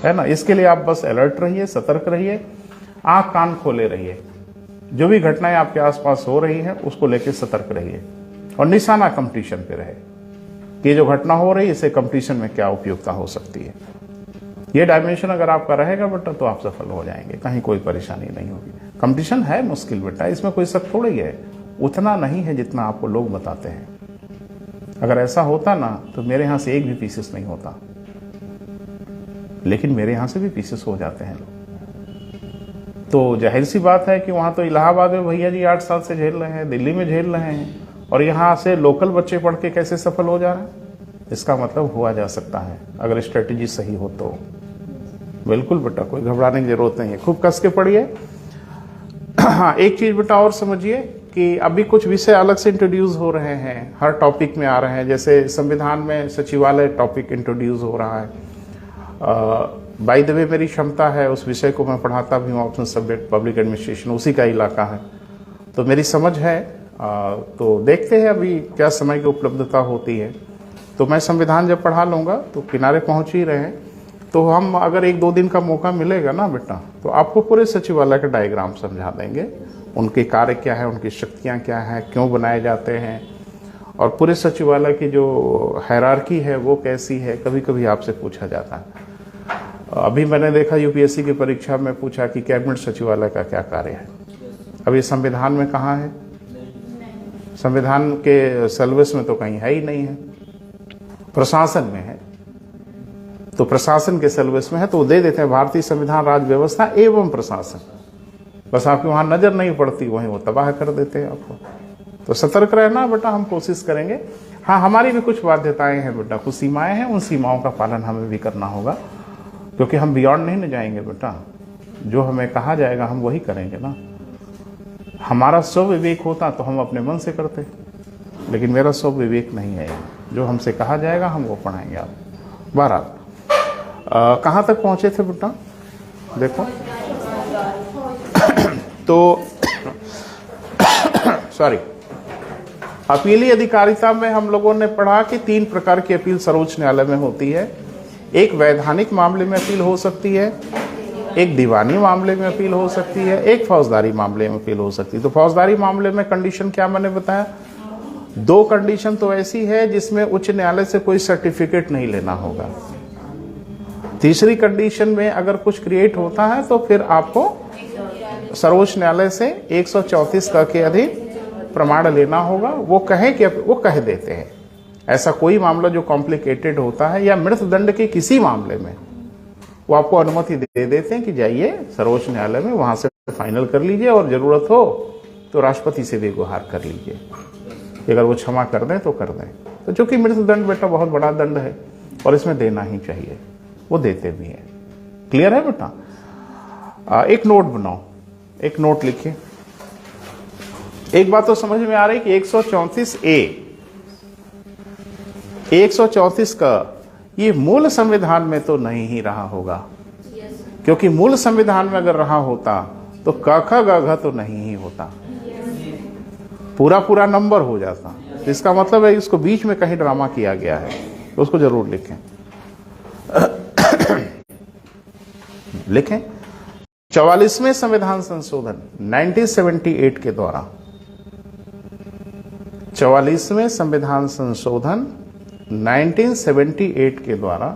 है ना। इसके लिए आप बस अलर्ट रहिए, सतर्क रहिए, आंख कान खोले रहिए। जो भी घटनाएं आपके आसपास हो रही हैं उसको लेकर सतर्क रहिए और निशाना कंपटीशन पे रहे कि ये जो घटना हो रही है इसे कंपटीशन में क्या उपयोगिता हो सकती है। ये डायमेंशन अगर आपका रहेगा बेटा तो आप सफल हो जाएंगे, कहीं कोई परेशानी नहीं होगी। कंपटीशन है मुश्किल बेटा, इसमें कोई शक थोड़ा ही है, उतना नहीं है जितना आपको लोग बताते हैं। अगर ऐसा होता ना तो मेरे यहां से एक भी पीसेस नहीं होता, लेकिन मेरे यहां से भी पीसेस हो जाते हैं लोग। तो जाहिर सी बात है कि वहां तो इलाहाबाद में भैया जी 8 साल से झेल रहे हैं, दिल्ली में झेल रहे हैं, और यहां से लोकल बच्चे पढ़ के कैसे सफल हो जा रहे हैं। इसका मतलब हुआ जा सकता है अगर स्ट्रेटेजी सही हो तो। बिल्कुल बेटा, कोई घबराने की जरूरत नहीं है, खूब कस के पढ़िए। हाँ, एक चीज बेटा और समझिए कि अभी कुछ विषय अलग से इंट्रोड्यूस हो रहे हैं, हर टॉपिक में आ रहे हैं। जैसे संविधान में सचिवालय टॉपिक इंट्रोड्यूस हो रहा है। बाय द वे मेरी क्षमता है, उस विषय को मैं पढ़ाता भी हूँ, ऑप्शनल सब्जेक्ट पब्लिक एडमिनिस्ट्रेशन, उसी का इलाका है, तो मेरी समझ है। तो देखते हैं अभी क्या समय की उपलब्धता होती है। तो मैं संविधान जब पढ़ा लूँगा तो किनारे पहुँच ही रहे हैं, तो हम अगर 1-2 दिन का मौका मिलेगा ना बेटा तो आपको पूरे सचिवालय का डायग्राम समझा देंगे, उनके कार्य क्या है, उनकी शक्तियाँ क्या हैं, क्यों बनाए जाते हैं, और पूरे सचिवालय की जो हायरार्की है वो कैसी है। कभी कभी आपसे पूछा जाता है, अभी मैंने देखा यूपीएससी की परीक्षा में पूछा कि कैबिनेट सचिवालय का क्या कार्य है। अब ये संविधान में कहाँ है? संविधान के सिलेबस में तो कहीं है ही नहीं है, प्रशासन में है। तो प्रशासन के सिलेबस में है तो दे देते हैं भारतीय संविधान, राज्य व्यवस्था एवं प्रशासन, बस आपकी वहां नजर नहीं पड़ती, वहीं वो तबाह कर देते हैं आपको। तो सतर्क रहना बेटा, हम कोशिश करेंगे। हाँ, हमारी भी कुछ बाध्यताएं हैं बेटा, कुछ सीमाएं हैं, उन सीमाओं का पालन हमें भी करना होगा, क्योंकि हम बियॉन्ड नहीं न जाएंगे बेटा। जो हमें कहा जाएगा हम वही करेंगे ना। हमारा स्वविवेक होता तो हम अपने मन से करते, लेकिन मेरा स्वविवेक नहीं है। जो हमसे कहा जाएगा हम वो पढ़ाएंगे। आप 12 कहाँ तक पहुंचे थे बेटा? देखो तो सॉरी, अपीली अधिकारिता में हम लोगों ने पढ़ा कि 3 प्रकार की अपील सर्वोच्च न्यायालय में होती है। एक वैधानिक मामले में अपील हो सकती है, एक दीवानी मामले में अपील हो सकती है, एक फौजदारी मामले में अपील हो सकती है। तो फौजदारी मामले में कंडीशन क्या मैंने बताया? 2 कंडीशन तो ऐसी है जिसमें उच्च न्यायालय से कोई सर्टिफिकेट नहीं लेना होगा। तीसरी कंडीशन में अगर कुछ क्रिएट होता है तो फिर आपको सर्वोच्च न्यायालय से 134 क के अधीन प्रमाण लेना होगा। वो कहे कि वो कह देते हैं। ऐसा कोई मामला जो कॉम्प्लिकेटेड होता है या मृत्युदंड के किसी मामले में वो आपको अनुमति दे देते हैं कि जाइए सर्वोच्च न्यायालय में, वहां से फाइनल कर लीजिए, और जरूरत हो तो राष्ट्रपति से भी गुहार कर लीजिए, अगर वो क्षमा कर दें तो कर दें। तो चूंकि मृत्युदंड बेटा बहुत बड़ा दंड है और इसमें देना ही चाहिए, वो देते भी हैं। क्लियर है बेटा? एक नोट बनाओ, एक नोट लिखिए। एक बात तो समझ में आ रही कि 134 का ये मूल संविधान में तो नहीं ही रहा होगा, क्योंकि मूल संविधान में अगर रहा होता तो क ख ग घ तो नहीं ही होता, पूरा नंबर हो जाता। इसका मतलब है इसको बीच में कहीं ड्रामा किया गया है, तो उसको जरूर लिखें। लिखें 44वें संविधान संशोधन 1978 के द्वारा, 44वें संविधान संशोधन 1978 के द्वारा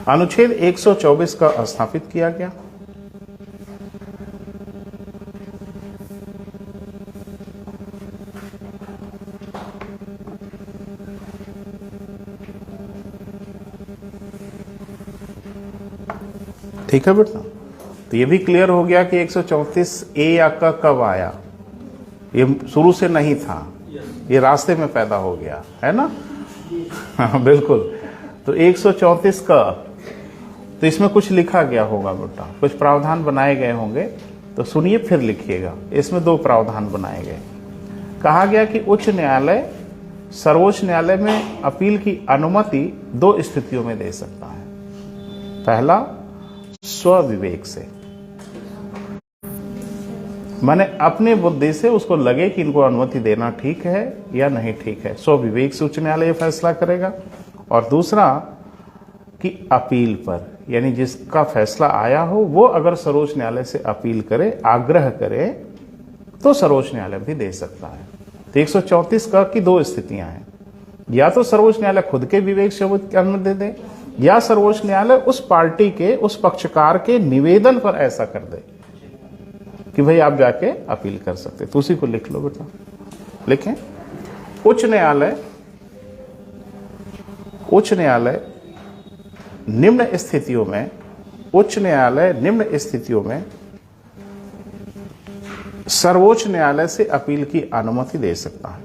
अनुच्छेद 124 का स्थापित किया गया। ठीक है बेटा? तो ये भी क्लियर हो गया कि 134A या क कब आया। ये शुरू से नहीं था, ये रास्ते में पैदा हो गया है ना। हाँ बिल्कुल। तो 134 का तो इसमें कुछ लिखा गया होगा बेटा, कुछ प्रावधान बनाए गए होंगे, तो सुनिए फिर लिखिएगा। इसमें 2 प्रावधान बनाए गए। कहा गया कि उच्च न्यायालय सर्वोच्च न्यायालय में अपील की अनुमति 2 स्थितियों में दे सकता है। पहला, स्वविवेक से, माने अपने बुद्धि से उसको लगे कि इनको अनुमति देना ठीक है या नहीं ठीक है, सो विवेक से उच्च न्यायालय फैसला करेगा। और दूसरा कि अपील पर, यानी जिसका फैसला आया हो वो अगर सर्वोच्च न्यायालय से अपील करे, आग्रह करे, तो सर्वोच्च न्यायालय भी दे सकता है। तो 134 का की दो स्थितियां हैं, या तो सर्वोच्च न्यायालय खुद के विवेक से अनुमति दे दे, या सर्वोच्च न्यायालय उस पार्टी के, उस पक्षकार के निवेदन पर ऐसा कर दे कि भाई आप जाके अपील कर सकते। तो उसी को लिख लो बेटा, लिखें। उच्च न्यायालय निम्न स्थितियों में, उच्च न्यायालय निम्न स्थितियों में सर्वोच्च न्यायालय से अपील की अनुमति दे सकता है।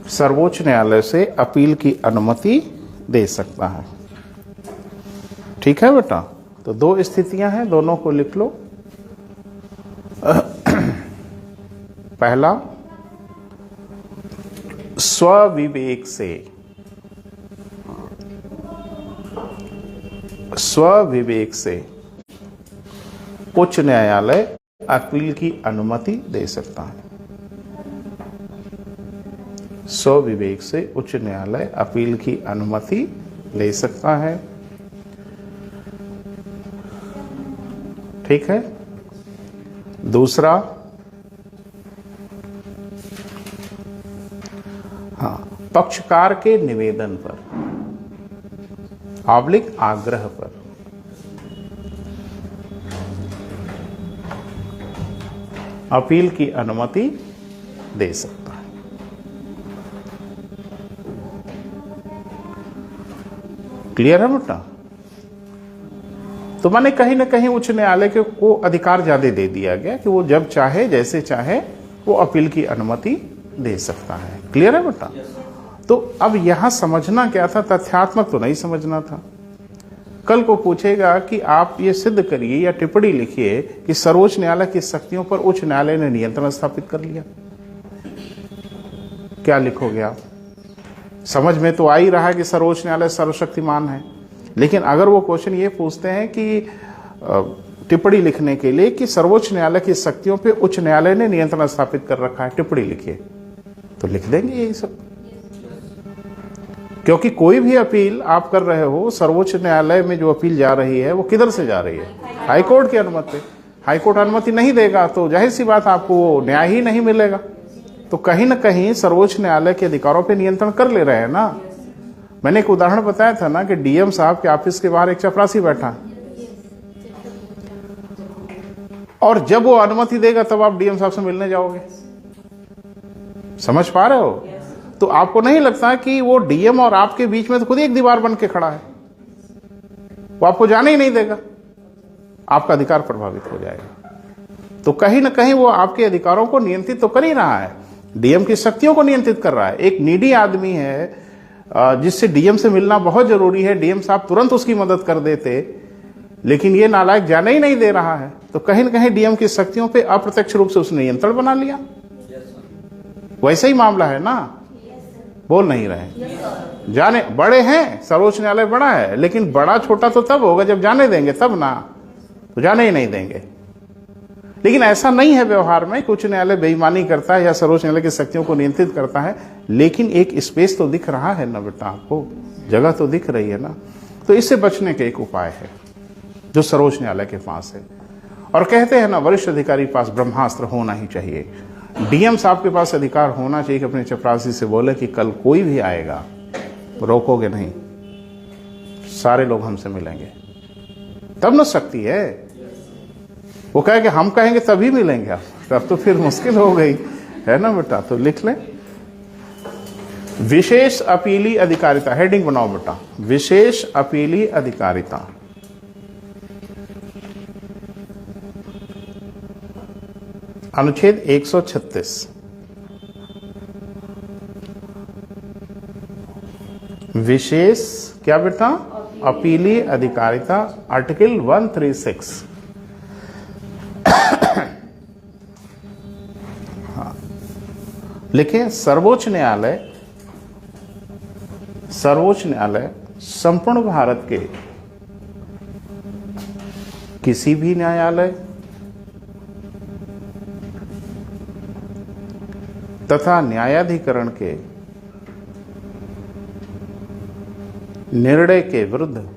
सर्वोच्च न्यायालय से अपील की अनुमति दे सकता है। ठीक है बेटा, तो दो स्थितियां हैं, दोनों को लिख लो। पहला, स्वविवेक से उच्च न्यायालय अपील की अनुमति दे सकता है। स्वविवेक से उच्च न्यायालय अपील की अनुमति ले सकता है। ठीक है। दूसरा, हाँ, पक्षकार के निवेदन पर, आग्रह पर, अपील की अनुमति दे सकता है। क्लियर है बेटा? तो माने कहीं ना कहीं उच्च न्यायालय को अधिकार ज्यादा दे दिया गया कि वो जब चाहे, जैसे चाहे, वो अपील की अनुमति दे सकता है। क्लियर है बेटा? तो अब यहां समझना क्या था, तथ्यात्मक तो नहीं समझना था। कल को पूछेगा कि आप ये सिद्ध करिए या टिप्पणी लिखिए कि सर्वोच्च न्यायालय की शक्तियों पर उच्च न्यायालय ने नियंत्रण स्थापित कर लिया, क्या लिखोगे आप? समझ में तो आ ही रहा है कि सर्वोच्च न्यायालय सर्वशक्तिमान है, लेकिन अगर वो क्वेश्चन ये पूछते हैं कि टिप्पणी लिखने के लिए कि सर्वोच्च न्यायालय की शक्तियों पे उच्च न्यायालय ने नियंत्रण स्थापित कर रखा है, टिप्पणी लिखिए, तो लिख देंगे यही सब। क्योंकि कोई भी अपील आप कर रहे हो, सर्वोच्च न्यायालय में जो अपील जा रही है वो किधर से जा रही है? हाईकोर्ट की अनुमति। हाईकोर्ट अनुमति नहीं देगा तो जाहिर सी बात आपको न्याय ही नहीं मिलेगा। तो कहीं ना कहीं सर्वोच्च न्यायालय के अधिकारों पे नियंत्रण कर ले रहे हैं ना। मैंने एक उदाहरण बताया था ना कि डीएम साहब के ऑफिस के बाहर एक चपरासी बैठा, और जब वो अनुमति देगा तब आप डीएम साहब से मिलने जाओगे। समझ पा रहे हो? तो आपको नहीं लगता कि वो डीएम और आपके बीच में तो खुद ही एक दीवार बन के खड़ा है, वो आपको जाने ही नहीं देगा, आपका अधिकार प्रभावित हो जाएगा। तो कहीं ना कहीं वो आपके अधिकारों को नियंत्रित तो कर ही रहा है, डीएम की शक्तियों को नियंत्रित कर रहा है। एक नीडी आदमी है जिससे डीएम से मिलना बहुत जरूरी है, डीएम साहब तुरंत उसकी मदद कर देते, लेकिन ये नालायक जाने ही नहीं दे रहा है। तो कहीं ना कहीं डीएम की शक्तियों पे अप्रत्यक्ष रूप से उसने नियंत्रण बना लिया। वैसा ही मामला है ना? बोल नहीं रहे? जाने बड़े हैं, सर्वोच्च न्यायालय बड़ा है, लेकिन बड़ा छोटा तो तब होगा जब जाने देंगे, तब ना, तो जाने ही नहीं देंगे। लेकिन ऐसा नहीं है व्यवहार में कि उच्च न्यायालय बेईमानी करता है या सर्वोच्च न्यायालय की शक्तियों को नियंत्रित करता है, लेकिन एक स्पेस तो दिख रहा है ना बेटा, आपको जगह तो दिख रही है ना। तो इससे बचने के एक उपाय है जो सर्वोच्च न्यायालय के पास है। और कहते हैं ना, वरिष्ठ अधिकारी के पास ब्रह्मास्त्र होना ही चाहिए। डीएम साहब के पास अधिकार होना चाहिए कि अपने चपरासी से बोले कि कल कोई भी आएगा, रोकोगे नहीं, सारे लोग हमसे मिलेंगे, तब ना शक्ति है। वो कहे कि हम कहेंगे तभी मिलेंगे आप, तब तो फिर मुश्किल हो गई है ना बेटा। तो लिख लें, विशेष अपीली अधिकारिता, हेडिंग बनाओ बेटा, विशेष अपीली अधिकारिता। अनुच्छेद 136, विशेष क्या बेटा? अपीली अधिकारिता, आर्टिकल 136। हाँ, लिखिए, सर्वोच्च न्यायालय संपूर्ण भारत के किसी भी न्यायालय तथा न्यायाधिकरण के निर्णय के विरुद्ध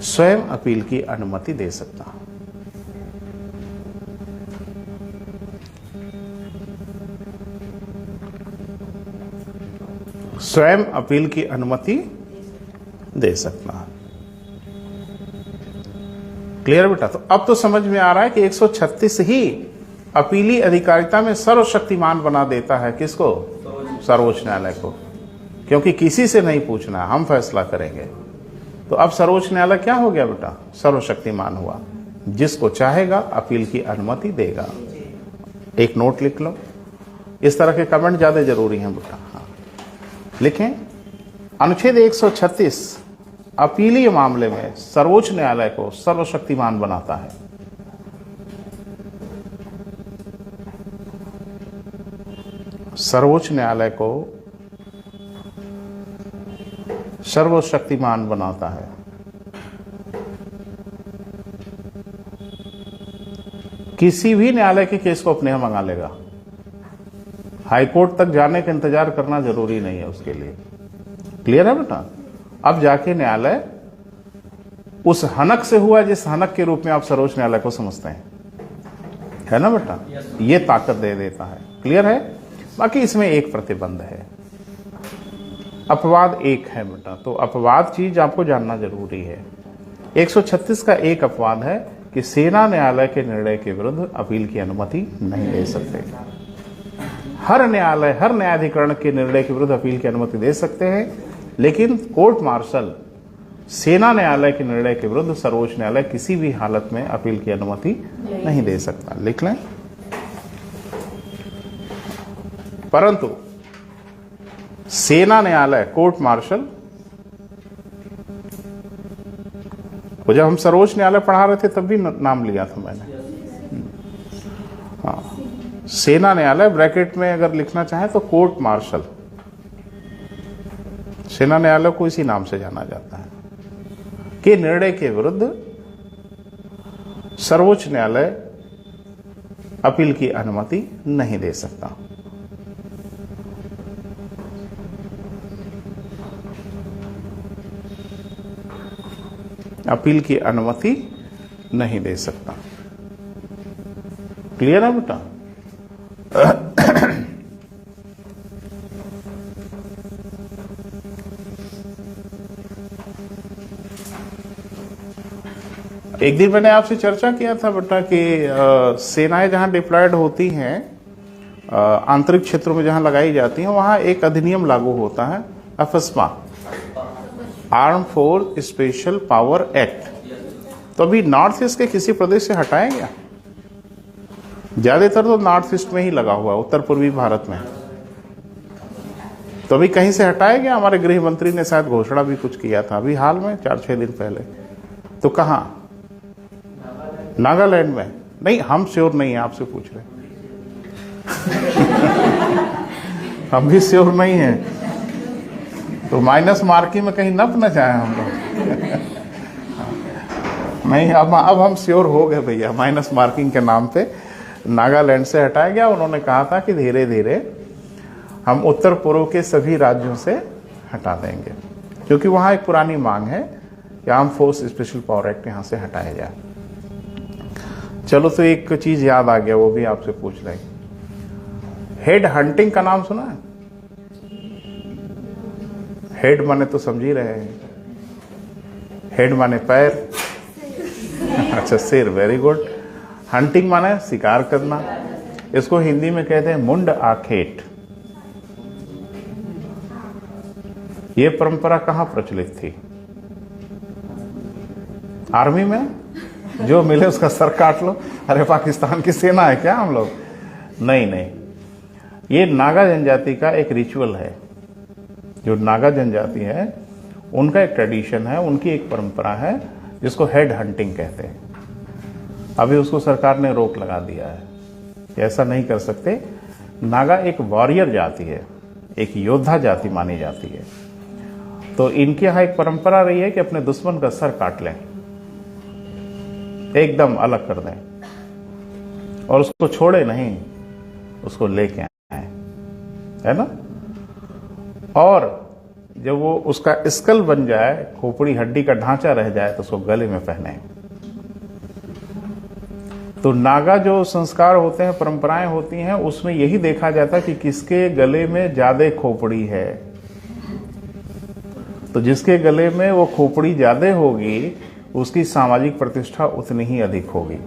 स्वयं अपील की अनुमति दे सकता हूं। स्वयं अपील की अनुमति दे सकता है। क्लियर बेटा? तो अब तो समझ में आ रहा है कि 136 ही अपीली अधिकारिता में सर्वशक्तिमान बना देता है किसको? सर्वोच्च न्यायालय को, क्योंकि किसी से नहीं पूछना, हम फैसला करेंगे। तो अब सर्वोच्च न्यायालय क्या हो गया बेटा? सर्वशक्तिमान हुआ, जिसको चाहेगा अपील की अनुमति देगा। एक नोट लिख लो, इस तरह के कमेंट ज्यादा जरूरी हैं बेटा। हाँ लिखें, अनुच्छेद 136 अपीलीय मामले में सर्वोच्च न्यायालय को सर्वशक्तिमान बनाता है। सर्वोच्च न्यायालय को सर्वशक्तिमान बनाता है। किसी भी न्यायालय के केस को अपने यहां मंगा लेगा। हाईकोर्ट तक जाने का इंतजार करना जरूरी नहीं है उसके लिए। क्लियर है बेटा? अब जाके न्यायालय उस हनक से हुआ जिस हनक के रूप में आप सर्वोच्च न्यायालय को समझते हैं, है ना बेटा? ये ताकत दे देता है। क्लियर है? बाकी इसमें एक प्रतिबंध है, अपवाद एक है बेटा। तो अपवाद चीज आपको जानना जरूरी है। 136 का एक अपवाद है कि सेना न्यायालय के निर्णय के विरुद्ध अपील की अनुमति नहीं दे सकते। हर न्यायालय, हर न्यायाधिकरण के निर्णय के विरुद्ध अपील की अनुमति दे सकते हैं, लेकिन कोर्ट मार्शल सेना न्यायालय के निर्णय के विरुद्ध सर्वोच्च न्यायालय किसी भी हालत में अपील की अनुमति नहीं दे सकता। लिख लें। परंतु सेना न्यायालय, कोर्ट मार्शल, वो जब हम सर्वोच्च न्यायालय पढ़ा रहे थे तब भी नाम लिया था मैंने। हाँ, सेना न्यायालय ब्रैकेट में अगर लिखना चाहे तो कोर्ट मार्शल, सेना न्यायालय को इसी नाम से जाना जाता है, के निर्णय के विरुद्ध सर्वोच्च न्यायालय अपील की अनुमति नहीं दे सकता। अपील की अनुमति नहीं दे सकता। क्लियर है बेटा? एक दिन मैंने आपसे चर्चा किया था बेटा कि सेनाएं जहां डिप्लॉयड होती हैं, आंतरिक क्षेत्रों में जहां लगाई जाती हैं, वहां एक अधिनियम लागू होता है, AFSPA, arm force special power act. तो अभी नॉर्थ ईस्ट के किसी प्रदेश से हटाया गया? ज्यादातर तो नॉर्थ ईस्ट में ही लगा हुआ है, उत्तर पूर्वी भारत में। तो अभी कहीं से हटाया गया? हमारे गृह मंत्री ने शायद घोषणा भी कुछ किया था अभी हाल में, 4-6 दिन पहले। तो कहां? नागालैंड में? नहीं, हम श्योर नहीं है, आपसे पूछ रहे। हम भी श्योर नहीं है, तो माइनस मार्किंग में कहीं नप न जाए हम लोग। नहीं, अब हम श्योर हो गए भैया। माइनस मार्किंग के नाम पे नागालैंड से हटाया गया। उन्होंने कहा था कि धीरे धीरे हम उत्तर पूर्व के सभी राज्यों से हटा देंगे, क्योंकि वहां एक पुरानी मांग है कि arm force special power act यहां से हटाया जाए। चलो, तो एक चीज याद आ गया, वो भी आपसे पूछ रहे। हेड हंटिंग का नाम सुना है? हेड माने तो समझ ही रहे हैं, हेड माने पैर। अच्छा, सिर, वेरी गुड। हंटिंग माने शिकार करना। इसको हिंदी में कहते हैं मुंड आखेट। ये परंपरा कहां प्रचलित थी? आर्मी में, जो मिले उसका सर काट लो। अरे पाकिस्तान की सेना है क्या हम लोग? नहीं नहीं, ये नागा जनजाति का एक रिचुअल है। जो नागा जनजाति है उनका एक ट्रेडिशन है, उनकी एक परंपरा है, जिसको हेड हंटिंग कहते हैं। अभी उसको सरकार ने रोक लगा दिया है, ऐसा नहीं कर सकते। नागा एक वॉरियर जाति है, एक योद्धा जाति मानी जाती है। तो इनके यहाँ एक परंपरा रही है कि अपने दुश्मन का सर काट लें, एकदम अलग कर दें और उसको छोड़े नहीं, उसको लेके आए, है ना। और जब वो उसका स्कल बन जाए, खोपड़ी हड्डी का ढांचा रह जाए, तो उसको गले में पहने। तो नागा जो संस्कार होते हैं, परंपराएं होती हैं, उसमें यही देखा जाता है कि किसके गले में ज्यादा खोपड़ी है। तो जिसके गले में वो खोपड़ी ज्यादा होगी, उसकी सामाजिक प्रतिष्ठा उतनी ही अधिक होगी।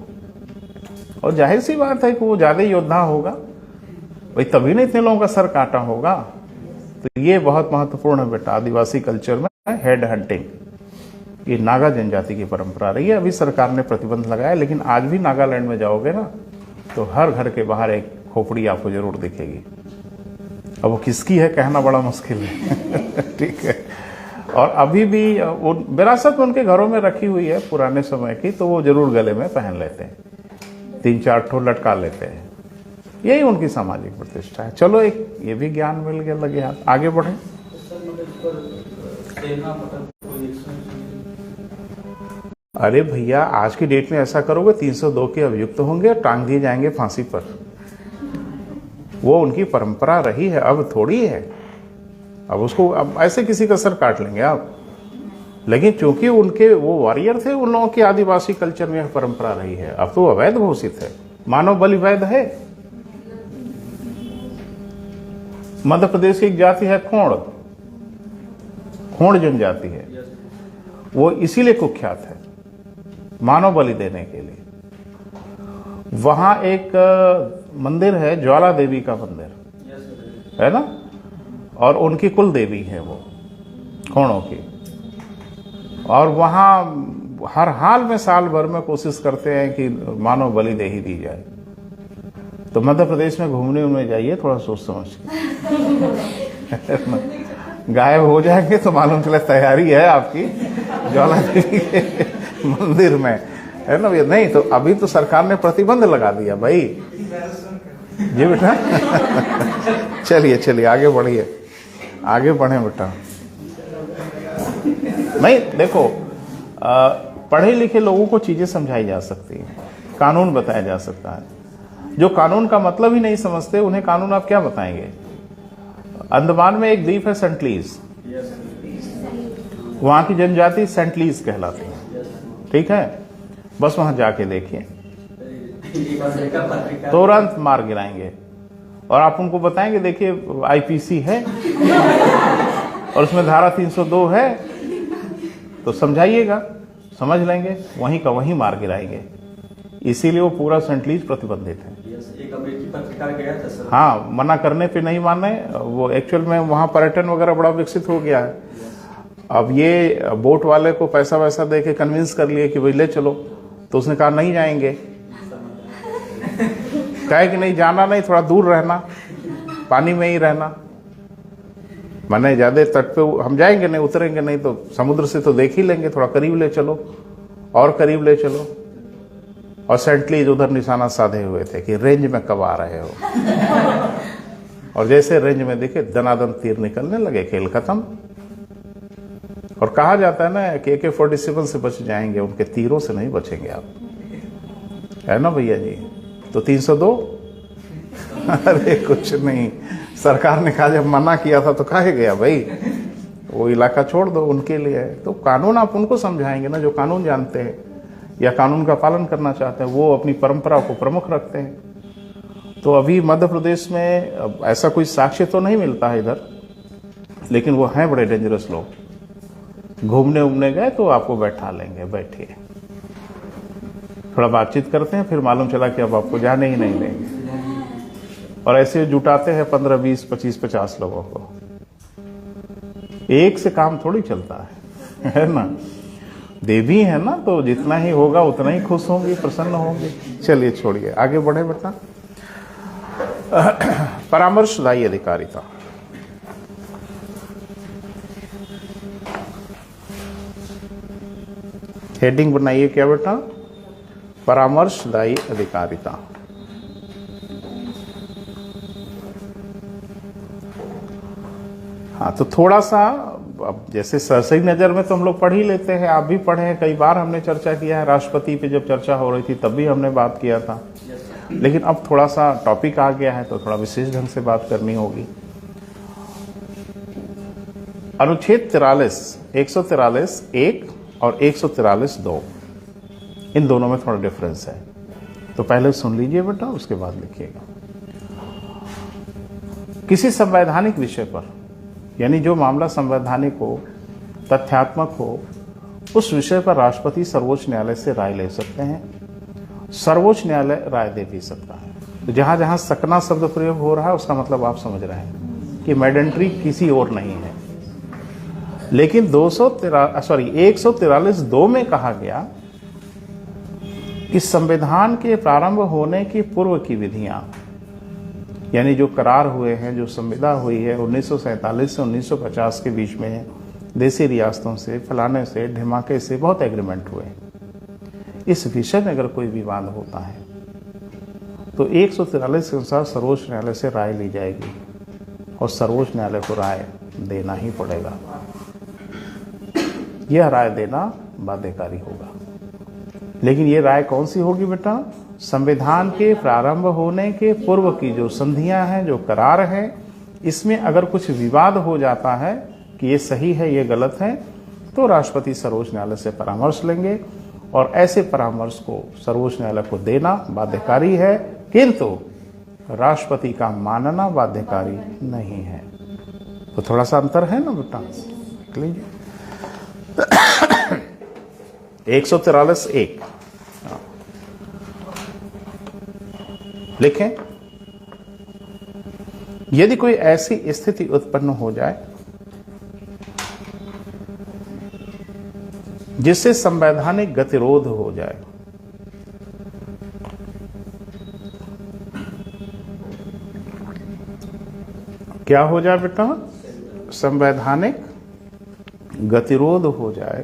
और जाहिर सी बात है कि वो ज्यादा योद्धा होगा, भाई तभी ना इतने लोगों का सर काटा होगा। तो ये बहुत महत्वपूर्ण है बेटा, आदिवासी कल्चर में हेड हंटिंग, ये नागा जनजाति की परंपरा रही है। अभी सरकार ने प्रतिबंध लगाया, लेकिन आज भी नागालैंड में जाओगे ना, तो हर घर के बाहर एक खोपड़ी आपको जरूर दिखेगी। अब वो किसकी है कहना बड़ा मुश्किल है ठीक है। और अभी भी वो विरासत में उनके घरों में रखी हुई है पुराने समय की, तो वो जरूर गले में पहन लेते हैं, 3-4 ठो लटका लेते हैं। यही उनकी सामाजिक प्रतिष्ठा है। चलो, एक ये भी ज्ञान मिल गया, लगे हाथ आगे बढ़े। अरे भैया, आज की डेट में ऐसा करोगे 302 के अभियुक्त होंगे, टांग दिए जाएंगे फांसी पर। वो उनकी परंपरा रही है, अब थोड़ी है। अब उसको अब ऐसे किसी का सर काट लेंगे आप। लेकिन चूंकि उनके वो वॉरियर थे, उन लोगों की आदिवासी कल्चर में परंपरा रही है। अब तो अवैध घोषित है, मानव बलि वैध है। मध्य प्रदेश की एक जाति है खोड़, खोड़ जनजाति है, वो इसीलिए कुख्यात है मानव बलि देने के लिए। वहां एक मंदिर है, ज्वाला देवी का मंदिर है ना, और उनकी कुल देवी है वो खोड़ों की। और वहां हर हाल में साल भर में कोशिश करते हैं कि मानव बलि दे ही दी जाए। तो मध्य प्रदेश में घूमने में जाइए थोड़ा सोच समझ के गायब हो जाएंगे तो मालूम चले तैयारी है आपकी ज्वाला देवी के मंदिर में, है ना। नहीं तो अभी तो सरकार ने प्रतिबंध लगा दिया भाई जी बेटा चलिए चलिए आगे बढ़िए, आगे बढ़े बेटा। नहीं देखो, पढ़े लिखे लोगों को चीजें समझाई जा सकती है, कानून बताया जा सकता है। जो कानून का मतलब ही नहीं समझते, उन्हें कानून आप क्या बताएंगे। अंडमान में एक द्वीप है सेंटलीज, वहां की जनजाति सेंटलीज कहलाती है, ठीक है। बस वहां जाके देखिए, तुरंत मार गिराएंगे। और आप उनको बताएंगे देखिए आईपीसी है और उसमें धारा 302 है, तो समझाइएगा, समझ लेंगे, वहीं का वहीं मार गिराएंगे। इसीलिए वो पूरा सेंटलीज प्रतिबंधित है। एक अमेरिकी पत्रकार गया था सर, हाँ, मना करने पे नहीं माने। वो एक्चुअल में वहां पर्यटन वगैरह बड़ा विकसित हो गया है। अब ये बोट वाले को पैसा वैसा दे के कन्विंस कर लिए कि भाई ले चलो, तो उसने कहा नहीं जाएंगे। कहे कि नहीं जाना नहीं, थोड़ा दूर रहना, पानी में ही रहना, माने ज्यादा तट पे हम जाएंगे नहीं, उतरेंगे नहीं, तो समुद्र से तो देख ही लेंगे, थोड़ा करीब ले चलो और करीब ले चलो। और सेंटलीज उधर निशाना साधे हुए थे कि रेंज में कब आ रहे हो और जैसे रेंज में दिखे दनादन तीर निकलने लगे, खेल खत्म। और कहा जाता है ना कि AK-47 से बच जाएंगे, उनके तीरों से नहीं बचेंगे आप, है ना भैया जी। तो 302 अरे कुछ नहीं, सरकार ने कहा जब मना किया था तो काहे गया भाई, वो इलाका छोड़ दो, उनके लिए है। तो कानून आप उनको समझाएंगे ना जो कानून जानते हैं या कानून का पालन करना चाहते हैं, वो अपनी परंपरा को प्रमुख रखते हैं। तो अभी मध्य प्रदेश में ऐसा कोई साक्ष्य तो नहीं मिलता है इधर, लेकिन वो हैं बड़े डेंजरस लोग। घूमने उमने गए तो आपको बैठा लेंगे, बैठिए, थोड़ा बातचीत करते हैं, फिर मालूम चला कि अब आपको जाने ही नहीं देंगे। और ऐसे जुटाते हैं 15, 20, 25, 50 लोगों को। एक से काम थोड़ी चलता है ना। देवी है ना, तो जितना ही होगा उतना ही खुश होंगी, प्रसन्न होंगी। चलिए छोड़िए, आगे बढ़े बेटा। परामर्शदायी अधिकारिता। हेडिंग बनाइए क्या बेटा, परामर्शदायी अधिकारिता। हाँ, तो थोड़ा सा अब जैसे सरसरी नजर में तो हम लोग पढ़ ही लेते हैं, आप भी पढ़े हैं, कई बार हमने चर्चा किया है, राष्ट्रपति पे जब चर्चा हो रही थी तब भी हमने बात किया था। लेकिन अब थोड़ा सा टॉपिक आ गया है तो थोड़ा विशेष ढंग से बात करनी होगी। अनुच्छेद 143 1 और 143 2, इन दोनों में थोड़ा डिफरेंस है, तो पहले सुन लीजिए बेटा, उसके बाद लिखिएगा। किसी संवैधानिक विषय पर, यानी जो मामला संवैधानिक हो, तथ्यात्मक हो, उस विषय पर राष्ट्रपति सर्वोच्च न्यायालय से राय ले सकते हैं। सर्वोच्च न्यायालय राय दे भी सकता है। तो जहां जहां सकना शब्द प्रयोग हो रहा है उसका मतलब आप समझ रहे हैं कि मैडेंट्री किसी और नहीं है। लेकिन 143(2) में कहा गया कि संविधान के प्रारंभ होने की पूर्व की विधियां, यानी जो करार हुए हैं, जो संविदा हुई है 1947 से 1950 के बीच में, देसी रियासतों से, फलाने से, ढिमाके से बहुत एग्रीमेंट हुए। इस विषय में अगर कोई विवाद होता है तो 143 के अनुसार सर्वोच्च न्यायालय से राय ली जाएगी और सर्वोच्च न्यायालय को राय देना ही पड़ेगा। यह राय देना बाध्यकारी होगा। लेकिन यह राय कौन सी होगी बेटा? संविधान के प्रारंभ होने के पूर्व की जो संधियां हैं, जो करार हैं, इसमें अगर कुछ विवाद हो जाता है कि ये सही है, ये गलत है, तो राष्ट्रपति सर्वोच्च न्यायालय से परामर्श लेंगे और ऐसे परामर्श को सर्वोच्च न्यायालय को देना बाध्यकारी है, किंतु राष्ट्रपति का मानना बाध्यकारी नहीं है। तो थोड़ा सा अंतर है ना बेटा, लीजिए। 143(1) लिखें, यदि कोई ऐसी स्थिति उत्पन्न हो जाए जिससे संवैधानिक गतिरोध हो जाए, क्या हो जाए बेटा? संवैधानिक गतिरोध हो जाए,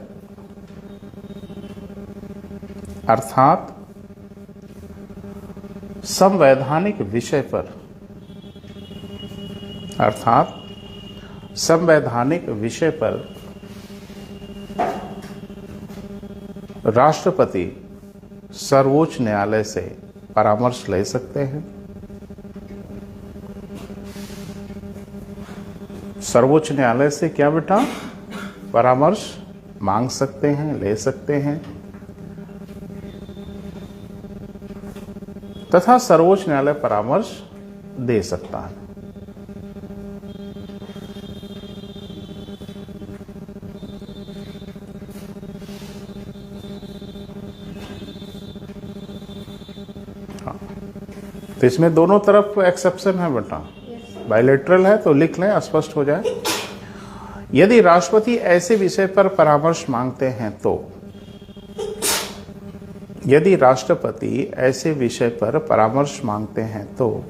अर्थात संवैधानिक विषय पर, राष्ट्रपति सर्वोच्च न्यायालय से परामर्श ले सकते हैं। सर्वोच्च न्यायालय से क्या बेटा? परामर्श मांग सकते हैं, ले सकते हैं, तथा सर्वोच्च न्यायालय परामर्श दे सकता है। तो इसमें दोनों तरफ एक्सेप्शन है बेटा, बायलैटरल है, तो लिख लें, स्पष्ट हो जाए। यदि राष्ट्रपति ऐसे विषय पर परामर्श मांगते हैं तो, यदि राष्ट्रपति ऐसे विषय पर परामर्श मांगते हैं तो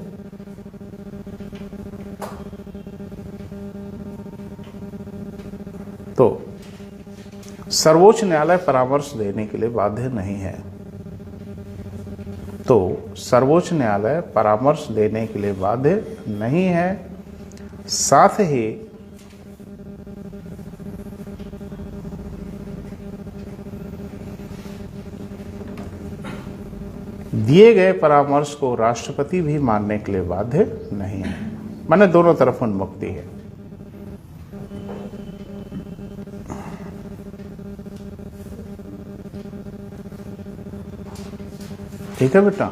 सर्वोच्च न्यायालय परामर्श देने के लिए बाध्य नहीं है। तो सर्वोच्च न्यायालय परामर्श देने के लिए बाध्य नहीं है। साथ ही दिए गए परामर्श को राष्ट्रपति भी मानने के लिए बाध्य नहीं है। माने दोनों तरफ उन्मुक्ति है। ठीक है बेटा?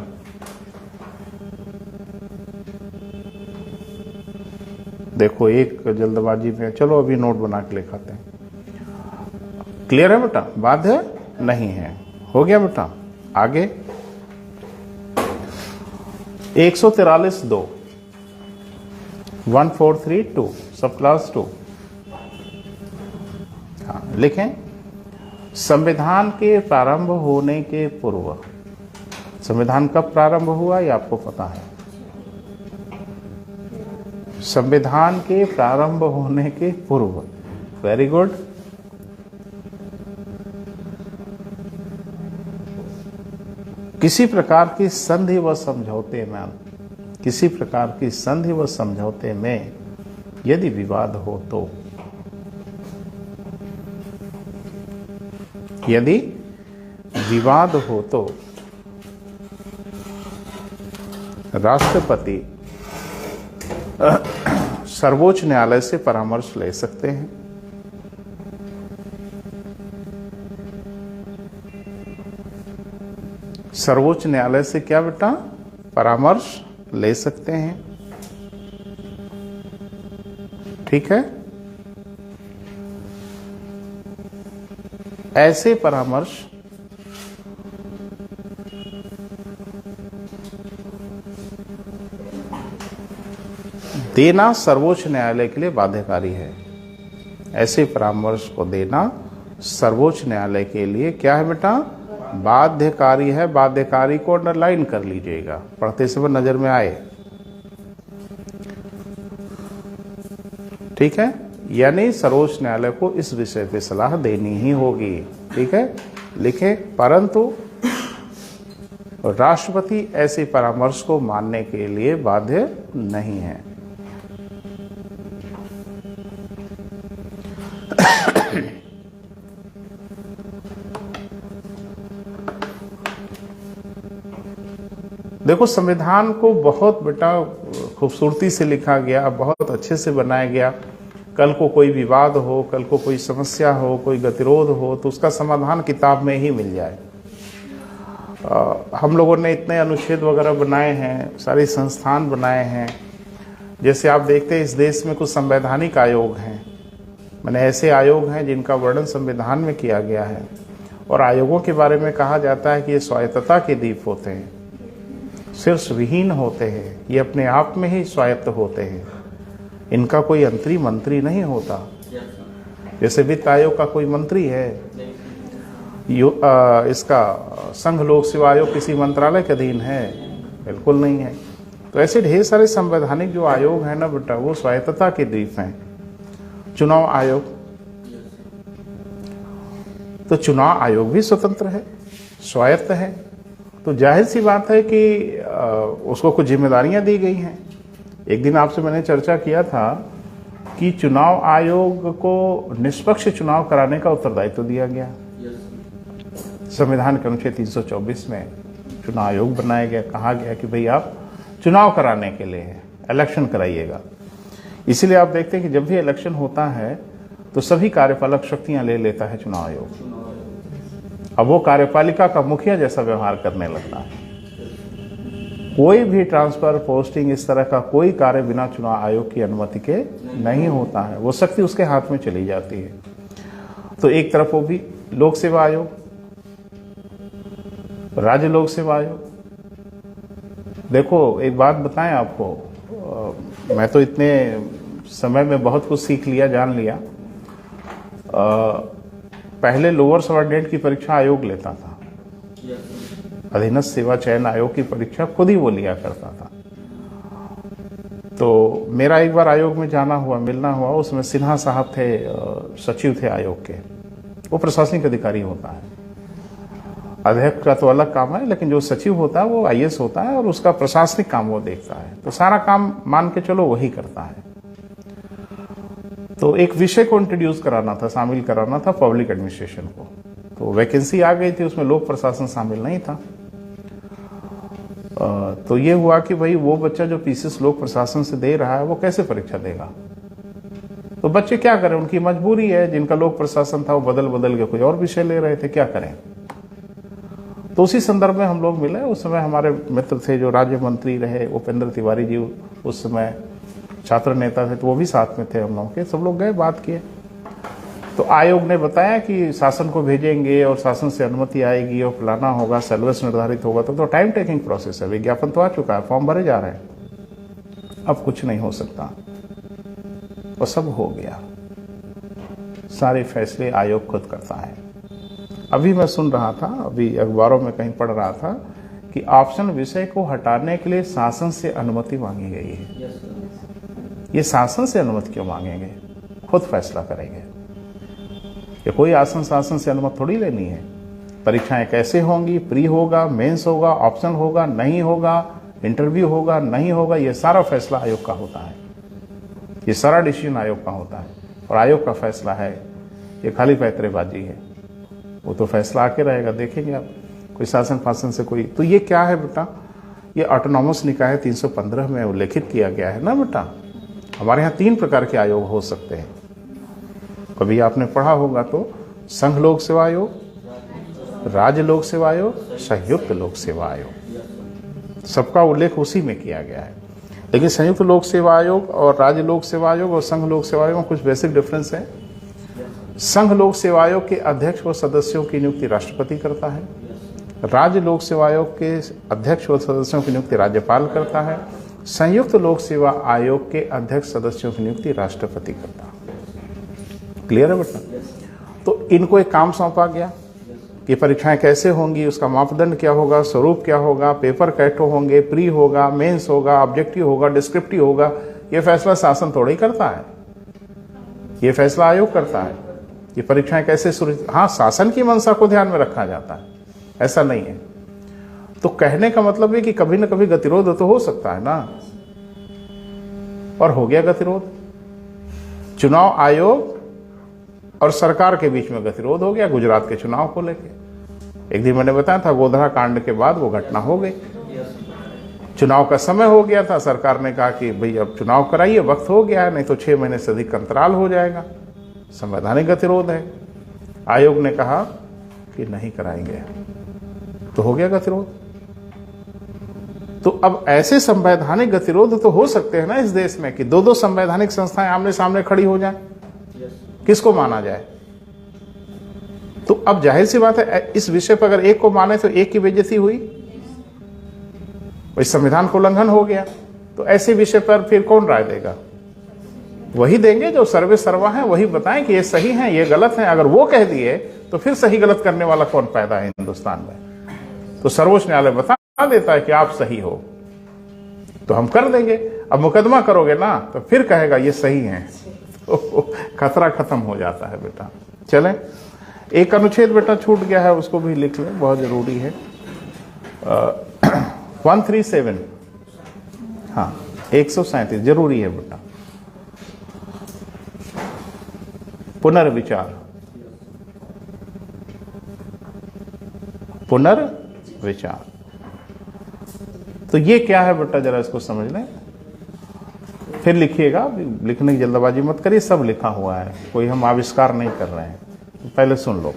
देखो, एक जल्दबाजी में, चलो अभी नोट बना के लिखाते हैं। क्लियर है बेटा? बाध्य नहीं है। हो गया बेटा? आगे 143(2) 143(2) सब क्लास 2। हाँ, लिखें, संविधान के प्रारंभ होने के पूर्व। संविधान कब प्रारंभ हुआ ये आपको पता है। संविधान के प्रारंभ होने के पूर्व, वेरी गुड। किसी प्रकार की संधि व समझौते में यदि विवाद हो तो, यदि विवाद हो तो राष्ट्रपति सर्वोच्च न्यायालय से परामर्श ले सकते हैं। सर्वोच्च न्यायालय से क्या बेटा, परामर्श ले सकते हैं। ठीक है, ऐसे परामर्श देना सर्वोच्च न्यायालय के लिए बाध्यकारी है। ऐसे परामर्श को देना सर्वोच्च न्यायालय के लिए क्या है बेटा, बाध्यकारी है। बाध्यकारी को अंडरलाइन कर लीजिएगा, पढ़ते समय नजर में आए। ठीक है, यानी सर्वोच्च न्यायालय को इस विषय पे सलाह देनी ही होगी। ठीक है, लिखे, परंतु राष्ट्रपति ऐसे परामर्श को मानने के लिए बाध्य नहीं है। देखो, संविधान को बहुत बेटा खूबसूरती से लिखा गया, बहुत अच्छे से बनाया गया। कल को कोई विवाद हो, कल को कोई समस्या हो, कोई गतिरोध हो, तो उसका समाधान किताब में ही मिल जाए। हम लोगों ने इतने अनुच्छेद वगैरह बनाए हैं, सारे संस्थान बनाए हैं। जैसे आप देखते हैं, इस देश में कुछ संवैधानिक आयोग हैं, मैंने ऐसे आयोग हैं जिनका वर्णन संविधान में किया गया है। और आयोगों के बारे में कहा जाता है कि ये स्वायत्तता के दीप होते हैं, शीर्ष विहीन होते हैं, ये अपने आप में ही स्वायत्त होते हैं, इनका कोई अंतरी मंत्री नहीं होता। जैसे वित्त आयोग का कोई मंत्री है, इसका संघ लोक सेवा आयोग किसी मंत्रालय के अधीन है? बिल्कुल नहीं है। तो ऐसे ढेर सारे संवैधानिक जो आयोग हैं ना बेटा, वो स्वायत्तता के दीप हैं। चुनाव आयोग, तो चुनाव आयोग भी स्वतंत्र है, स्वायत्त है। तो जाहिर सी बात है कि उसको कुछ जिम्मेदारियां दी गई हैं। एक दिन आपसे मैंने चर्चा किया था कि चुनाव आयोग को निष्पक्ष चुनाव कराने का उत्तरदायित्व दिया गया। संविधान के अनुच्छेद 324 में चुनाव आयोग बनाया गया, कहा गया कि भाई आप चुनाव कराने के लिए इलेक्शन कराइएगा। इसीलिए आप देखते हैं कि जब भी इलेक्शन होता है तो सभी कार्यपालक शक्तियां ले लेता है चुनाव आयोग। अब वो कार्यपालिका का मुखिया जैसा व्यवहार करने लगता है। कोई भी ट्रांसफर, पोस्टिंग, इस तरह का कोई कार्य बिना चुनाव आयोग की अनुमति के नहीं होता है। वो शक्ति उसके हाथ में चली जाती है। तो एक तरफ वो भी लोक सेवा आयोग, राज्य लोक सेवा आयोग। देखो, एक बात बताएं आपको, मैं तो इतने समय में बहुत कुछ सीख लिया, जान लिया। पहले लोअर सबऑर्डिनेट की परीक्षा आयोग लेता था, अधीनस्थ सेवा चयन आयोग की परीक्षा खुद ही वो लिया करता था। तो मेरा एक बार आयोग में जाना हुआ, मिलना हुआ, उसमें सिन्हा साहब थे, सचिव थे आयोग के। वो प्रशासनिक अधिकारी होता है, अध्यक्ष का तो अलग काम है, लेकिन जो सचिव होता है वो आईएएस होता है और उसका प्रशासनिक काम वो देखता है। तो सारा काम मान के चलो वही करता है। तो एक विषय को इंट्रोड्यूस कराना था, शामिल कराना था, पब्लिक एडमिनिस्ट्रेशन को। तो वैकेंसी आ गई थी, उसमें लोक प्रशासन शामिल नहीं था। तो ये हुआ कि भाई वो बच्चा जो पीसीएस लोक प्रशासन से दे रहा है वो कैसे परीक्षा देगा। तो बच्चे क्या करें, उनकी मजबूरी है। जिनका लोक प्रशासन था वो बदल बदल के कोई और विषय ले रहे थे, क्या करें। तो उसी संदर्भ में हम लोग मिले। उस समय हमारे मित्र थे जो राज्य मंत्री रहे, उपेंद्र तिवारी जी उस समय छात्र नेता थे, तो वो भी साथ में थे हम लोगों के। सब लोग गए, बात किए। तो आयोग ने बताया कि शासन को भेजेंगे और शासन से अनुमति आएगी और फलाना होगा, सिलेबस निर्धारित होगा। तो टाइम टेकिंग प्रोसेस है। विज्ञापन तो आ चुका है, फॉर्म भरे जा रहे हैं, अब कुछ नहीं हो सकता। वो सब हो गया, सारे फैसले आयोग खुद करता है। अभी मैं सुन रहा था, अभी अखबारों में कहीं पढ़ रहा था कि ऑप्शन विषय को हटाने के लिए शासन से अनुमति मांगी गई है। ये शासन से अनुमति क्यों मांगेंगे, खुद फैसला करेंगे। ये कोई आसन शासन से अनुमति थोड़ी लेनी है। परीक्षाएं कैसे होंगी, प्री होगा, मेंस होगा, ऑप्शन होगा, नहीं होगा, इंटरव्यू होगा, नहीं होगा, ये सारा फैसला आयोग का होता है। ये सारा डिसीजन आयोग का होता है और आयोग का फैसला है, ये खाली पैतरेबाजी है। वो तो फैसला आके रहेगा, देखेंगे आप कोई शासन फासन से कोई। तो ये क्या है बेटा, ये ऑटोनॉमस निकाय 315 में उल्लेखित किया गया है ना बेटा। हमारे यहाँ 3 प्रकार के आयोग हो सकते हैं। कभी आपने पढ़ा होगा तो संघ लोक सेवा आयोग, राज्य लोक सेवा आयोग, संयुक्त लोक सेवा आयोग, सबका उल्लेख उसी में किया गया है। लेकिन संयुक्त लोक सेवा आयोग और राज्य लोक सेवा आयोग और संघ लोक सेवा आयोग में कुछ बेसिक डिफरेंस है। संघ लोक सेवा आयोग के अध्यक्ष व सदस्यों की नियुक्ति राष्ट्रपति करता है, राज्य लोक सेवा आयोग के अध्यक्ष व सदस्यों की नियुक्ति राज्यपाल करता है, संयुक्त लोक सेवा आयोग के अध्यक्ष सदस्यों की नियुक्ति राष्ट्रपति करता है। क्लियर है बेटा। तो इनको एक काम सौंपा गया, ये परीक्षाएं कैसे होंगी, उसका मापदंड क्या होगा, स्वरूप क्या होगा, पेपर कैटो होंगे, प्री होगा, मेंस होगा, ऑब्जेक्टिव होगा, डिस्क्रिप्टिव होगा। ये फैसला शासन थोड़ा ही करता है, ये फैसला आयोग करता है। ये परीक्षाएं कैसे सुरक्षित, हाँ शासन की मंशा को ध्यान में रखा जाता है, ऐसा नहीं है। तो कहने का मतलब है कि कभी ना कभी गतिरोध तो हो सकता है ना, और हो गया गतिरोध। चुनाव आयोग और सरकार के बीच में गतिरोध हो गया गुजरात के चुनाव को लेकर। एक दिन मैंने बताया था गोधरा कांड के बाद वो घटना हो गई। चुनाव का समय हो गया था, सरकार ने कहा कि भाई अब चुनाव कराइए, वक्त हो गया है, नहीं तो 6 महीने से अधिक अंतराल हो जाएगा, संवैधानिक गतिरोध है। आयोग ने कहा कि नहीं कराएंगे, तो हो गया गतिरोध। तो अब ऐसे संवैधानिक गतिरोध तो हो सकते हैं ना इस देश में कि 2-2 संवैधानिक संस्थाएं आमने सामने खड़ी हो जाएं, किसको माना जाए। तो अब जाहिर सी बात है इस विषय पर अगर एक को माने तो एक की बेइज्जती हुई, इस संविधान को उल्लंघन हो गया। तो ऐसे विषय पर फिर कौन राय देगा? वही देंगे जो सर्वे सर्वा है, वही बताएं कि ये सही है ये गलत है। अगर वो कह दिए तो फिर सही गलत करने वाला कौन पैदा है हिंदुस्तान में? तो सर्वोच्च न्यायालय बता देता है कि आप सही हो तो हम कर देंगे। अब मुकदमा करोगे ना तो फिर कहेगा ये सही है, तो खतरा खत्म हो जाता है बेटा। चलें, एक अनुच्छेद बेटा छूट गया है, उसको भी लिख लें, बहुत जरूरी है। 137, हाँ 137 जरूरी है बेटा। पुनर्विचार, पुनर्विचार। तो ये क्या है बेटा, जरा इसको समझ लें, फिर लिखिएगा, लिखने की जल्दबाजी मत करिए, सब लिखा हुआ है, कोई हम आविष्कार नहीं कर रहे हैं। पहले सुन लो।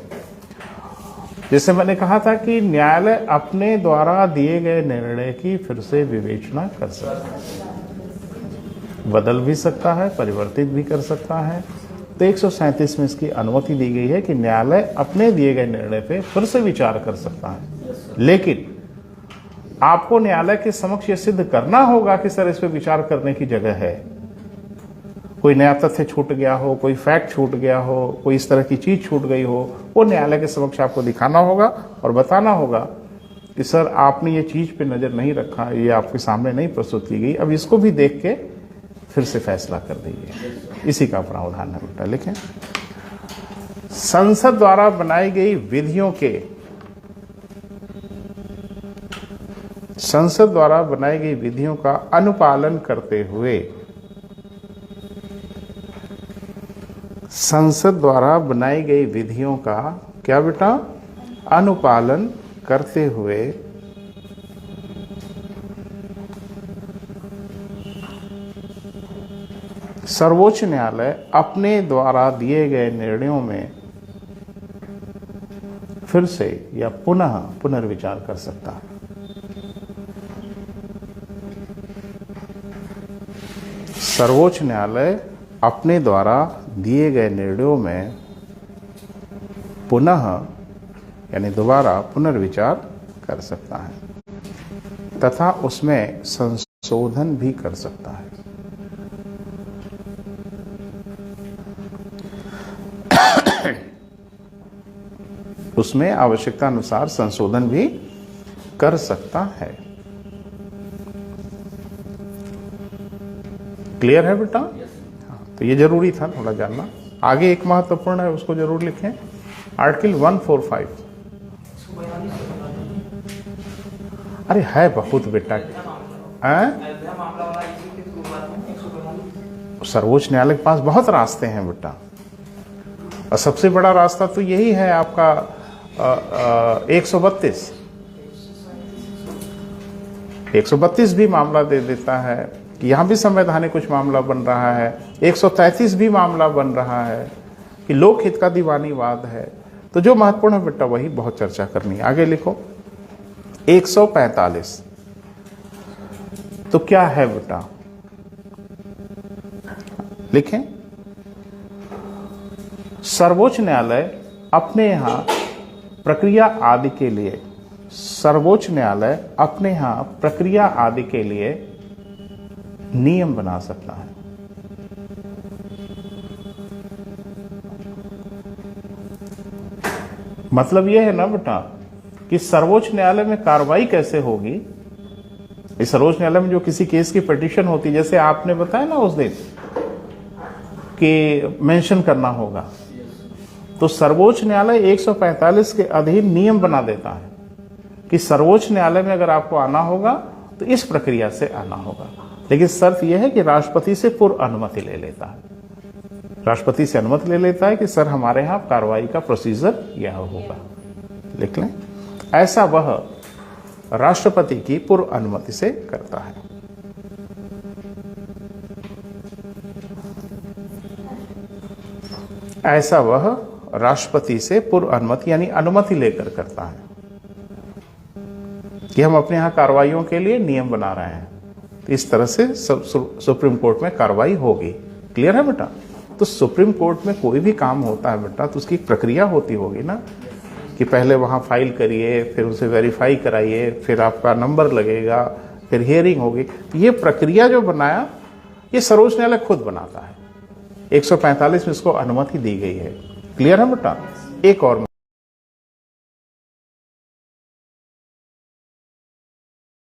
जैसे मैंने कहा था कि न्यायालय अपने द्वारा दिए गए निर्णय की फिर से विवेचना कर सकता है, बदल भी सकता है, परिवर्तित भी कर सकता है। तो 137 में इसकी अनुमति दी गई है कि न्यायालय अपने दिए गए निर्णय पे फिर से विचार कर सकता है, लेकिन आपको न्यायालय के समक्ष यह सिद्ध करना होगा कि सर इस पे विचार करने की जगह है। कोई नया तथ्य छूट गया हो, कोई फैक्ट छूट गया हो, कोई इस तरह की चीज छूट गई हो, वो न्यायालय के समक्ष आपको दिखाना होगा और बताना होगा कि सर आपने ये चीज पे नजर नहीं रखा, ये आपके सामने नहीं प्रस्तुत की गई, अब इसको भी देख के फिर से फैसला कर दीजिए। इसी का प्रावधान है बेटा। लिखें, संसद द्वारा बनाई गई विधियों के, संसद द्वारा बनाई गई विधियों का अनुपालन करते हुए, संसद द्वारा बनाई गई विधियों का क्या बेटा, अनुपालन करते हुए सर्वोच्च न्यायालय अपने द्वारा दिए गए निर्णयों में फिर से या पुनः पुनर्विचार कर सकता है। सर्वोच्च न्यायालय अपने द्वारा दिए गए निर्णयों में पुनः यानी दोबारा पुनर्विचार कर सकता है तथा उसमें संशोधन भी कर सकता है। उसमें आवश्यकता अनुसार संशोधन भी कर सकता है। क्लियर है बेटा? तो ये जरूरी था थोड़ा जानना। आगे एक महत्वपूर्ण है, उसको जरूर लिखें, आर्टिकल 145। अरे है बहुत बेटा, सर्वोच्च न्यायालय के पास बहुत रास्ते हैं बेटा, और सबसे बड़ा रास्ता तो यही है आपका 132 भी मामला दे देता है कि यहाँ भी संवैधानिक कुछ मामला बन रहा है, 133 भी मामला बन रहा है कि लोकहित का दीवानीवाद है। तो जो महत्वपूर्ण है बेटा वही बहुत चर्चा करनी है। आगे लिखो 145। तो क्या है बेटा, लिखें, सर्वोच्च न्यायालय अपने यहां प्रक्रिया आदि के लिए, सर्वोच्च न्यायालय अपने यहां प्रक्रिया आदि के लिए नियम बना सकता है। मतलब यह है ना बेटा कि सर्वोच्च न्यायालय में कार्रवाई कैसे होगी। इस सर्वोच्च न्यायालय में जो किसी केस की पिटीशन होती है, जैसे आपने बताया ना उस दिन कि मेंशन करना होगा, तो सर्वोच्च न्यायालय 145 के अधीन नियम बना देता है कि सर्वोच्च न्यायालय में अगर आपको आना होगा तो इस प्रक्रिया से आना होगा। लेकिन शर्त यह है कि राष्ट्रपति से पूर्व अनुमति ले लेता है, राष्ट्रपति से अनुमति ले लेता है कि सर हमारे यहां कार्रवाई का प्रोसीजर यह होगा। लिख लें, ऐसा वह राष्ट्रपति की पूर्व अनुमति से करता है। ऐसा वह राष्ट्रपति से पूर्व अनुमति यानी अनुमति लेकर करता है कि हम अपने यहां कार्रवाइयों के लिए नियम बना रहे हैं, तो इस तरह से सुप्रीम कोर्ट में कार्रवाई होगी। क्लियर है बेटा। तो सुप्रीम कोर्ट में कोई भी काम होता है बेटा तो उसकी प्रक्रिया होती होगी ना, कि पहले वहां फाइल करिए, फिर उसे वेरीफाई कराइए, फिर आपका नंबर लगेगा, फिर हियरिंग होगी। ये प्रक्रिया जो बनाया ये सर्वोच्च न्यायालय खुद बनाता है। 145 में इसको अनुमति दी गई है। क्लियर है बेटा। एक और